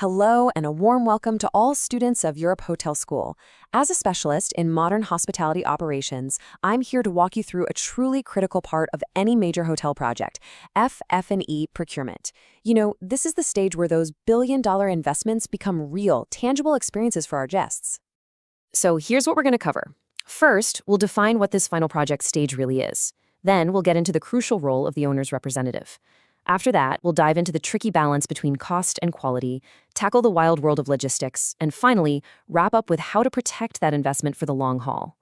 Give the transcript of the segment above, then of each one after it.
Hello and a warm welcome to all students of Europe Hotel School. As a specialist in modern hospitality operations, I'm here to walk you through a truly critical part of any major hotel project, FF&E procurement. This is the stage where those billion-dollar investments become real, tangible experiences for our guests. So here's what we're going to cover. First, we'll define what this final project stage really is. Then we'll get into the crucial role of the owner's representative. After that, we'll dive into the tricky balance between cost and quality, tackle the wild world of logistics, and finally, wrap up with how to protect that investment for the long haul.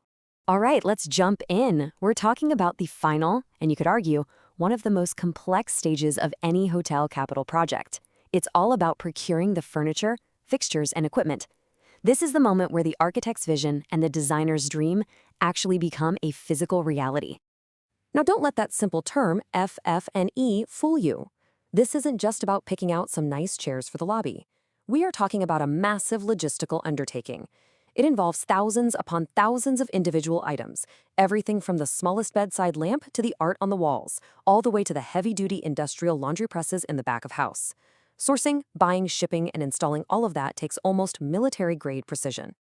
All right, let's jump in. We're talking about the final, and you could argue, one of the most complex stages of any hotel capital project. It's all about procuring the furniture, fixtures, and equipment. This is the moment where the architect's vision and the designer's dream actually become a physical reality. Now, don't let that simple term, FF&E, fool you. This isn't just about picking out some nice chairs for the lobby. We are talking about a massive logistical undertaking. It involves thousands upon thousands of individual items, everything from the smallest bedside lamp to the art on the walls, all the way to the heavy-duty industrial laundry presses in the back of house. Sourcing, buying, shipping, and installing all of that takes almost military-grade precision.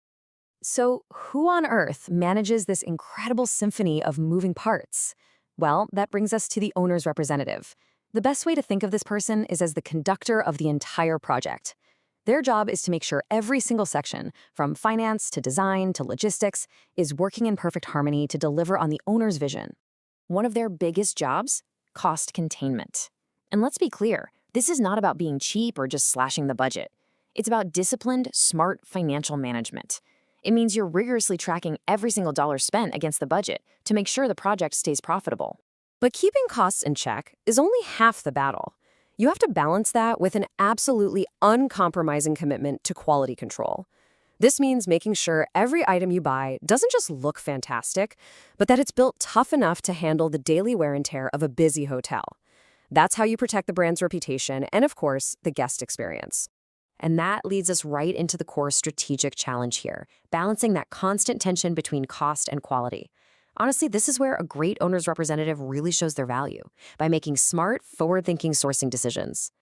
So, who on earth manages this incredible symphony of moving parts? Well, that brings us to the owner's representative. The best way to think of this person is as the conductor of the entire project. Their job is to make sure every single section, from finance to design to logistics, is working in perfect harmony to deliver on the owner's vision. One of their biggest jobs? Cost containment. And let's be clear, this is not about being cheap or just slashing the budget. It's about disciplined, smart financial management. It means you're rigorously tracking every single dollar spent against the budget to make sure the project stays profitable. But keeping costs in check is only half the battle. You have to balance that with an absolutely uncompromising commitment to quality control. This means making sure every item you buy doesn't just look fantastic, but that it's built tough enough to handle the daily wear and tear of a busy hotel. That's how you protect the brand's reputation and, of course, the guest experience. And that leads us right into the core strategic challenge here, balancing that constant tension between cost and quality. Honestly, this is where a great owner's representative really shows their value, by making smart, forward-thinking sourcing decisions.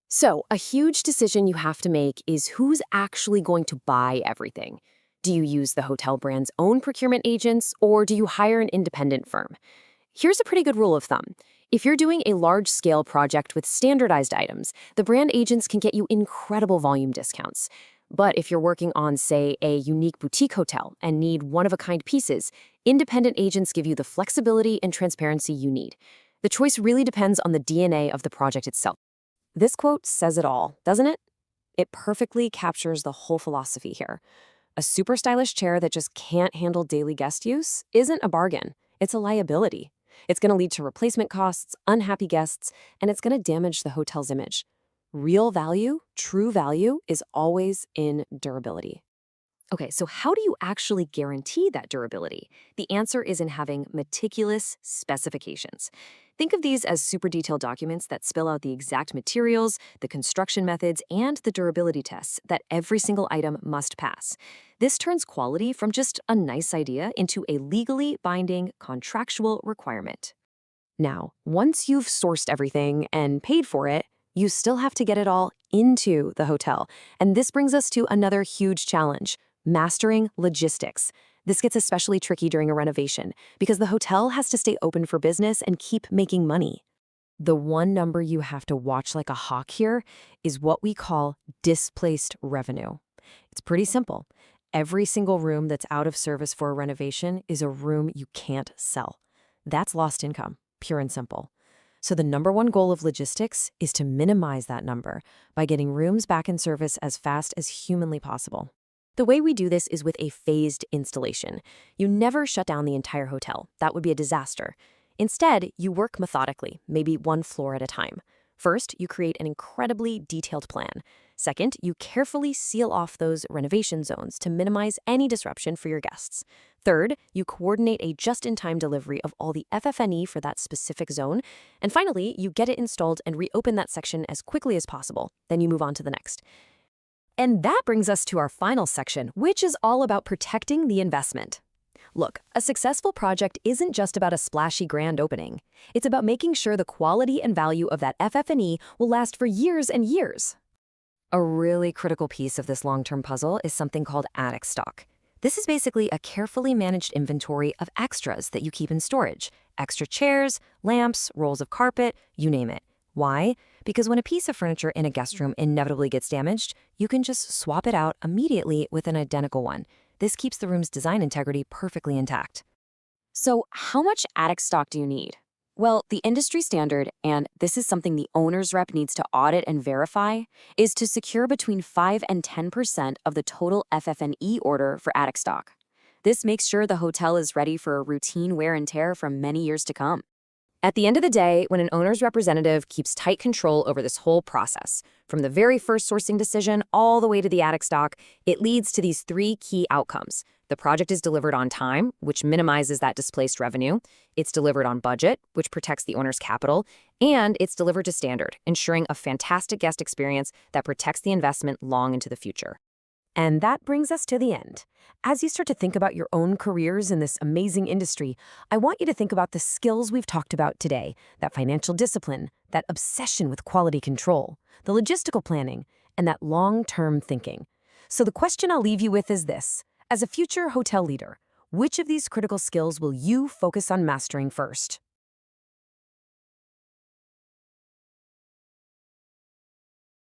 So, a huge decision you have to make is who's actually going to buy everything. Do you use the hotel brand's own procurement agents, or do you hire an independent firm? Here's a pretty good rule of thumb. If you're doing a large-scale project with standardized items, the brand agents can get you incredible volume discounts. But if you're working on, say, a unique boutique hotel and need one-of-a-kind pieces, independent agents give you the flexibility and transparency you need. The choice really depends on the DNA of the project itself. This quote says it all, doesn't it? It perfectly captures the whole philosophy here. A super stylish chair that just can't handle daily guest use isn't a bargain. It's a liability. It's going to lead to replacement costs, unhappy guests, and it's going to damage the hotel's image. Real value, true value, is always in durability. Okay, so how do you actually guarantee that durability? The answer is in having meticulous specifications. Think of these as super detailed documents that spell out the exact materials, the construction methods, and the durability tests that every single item must pass. This turns quality from just a nice idea into a legally binding contractual requirement. Now, once you've sourced everything and paid for it, you still have to get it all into the hotel. And this brings us to another huge challenge: mastering logistics. This gets especially tricky during a renovation because the hotel has to stay open for business and keep making money. The one number you have to watch like a hawk here is what we call displaced revenue. It's pretty simple. Every single room that's out of service for a renovation is a room you can't sell. That's lost income, pure and simple. So the number one goal of logistics is to minimize that number by getting rooms back in service as fast as humanly possible. The way we do this is with a phased installation. You never shut down the entire hotel. That would be a disaster. Instead, you work methodically, maybe one floor at a time. First, you create an incredibly detailed plan. Second, you carefully seal off those renovation zones to minimize any disruption for your guests. Third, you coordinate a just-in-time delivery of all the FF&E for that specific zone. And finally, you get it installed and reopen that section as quickly as possible. Then you move on to the next. And that brings us to our final section, which is all about protecting the investment. Look, a successful project isn't just about a splashy grand opening. It's about making sure the quality and value of that FF&E will last for years and years. A really critical piece of this long-term puzzle is something called attic stock. This is basically a carefully managed inventory of extras that you keep in storage. Extra chairs, lamps, rolls of carpet, you name it. Why? Because when a piece of furniture in a guest room inevitably gets damaged, you can just swap it out immediately with an identical one. This keeps the room's design integrity perfectly intact. So, how much attic stock do you need? Well, the industry standard, and this is something the owner's rep needs to audit and verify, is to secure between 5 and 10% of the total FF&E order for attic stock. This makes sure the hotel is ready for a routine wear and tear for many years to come. At the end of the day, when an owner's representative keeps tight control over this whole process, from the very first sourcing decision all the way to the attic stock, it leads to these three key outcomes. The project is delivered on time, which minimizes that displaced revenue. It's delivered on budget, which protects the owner's capital. And it's delivered to standard, ensuring a fantastic guest experience that protects the investment long into the future. And that brings us to the end. As you start to think about your own careers in this amazing industry, I want you to think about the skills we've talked about today, that financial discipline, that obsession with quality control, the logistical planning, and that long-term thinking. So the question I'll leave you with is this. As a future hotel leader, which of these critical skills will you focus on mastering first?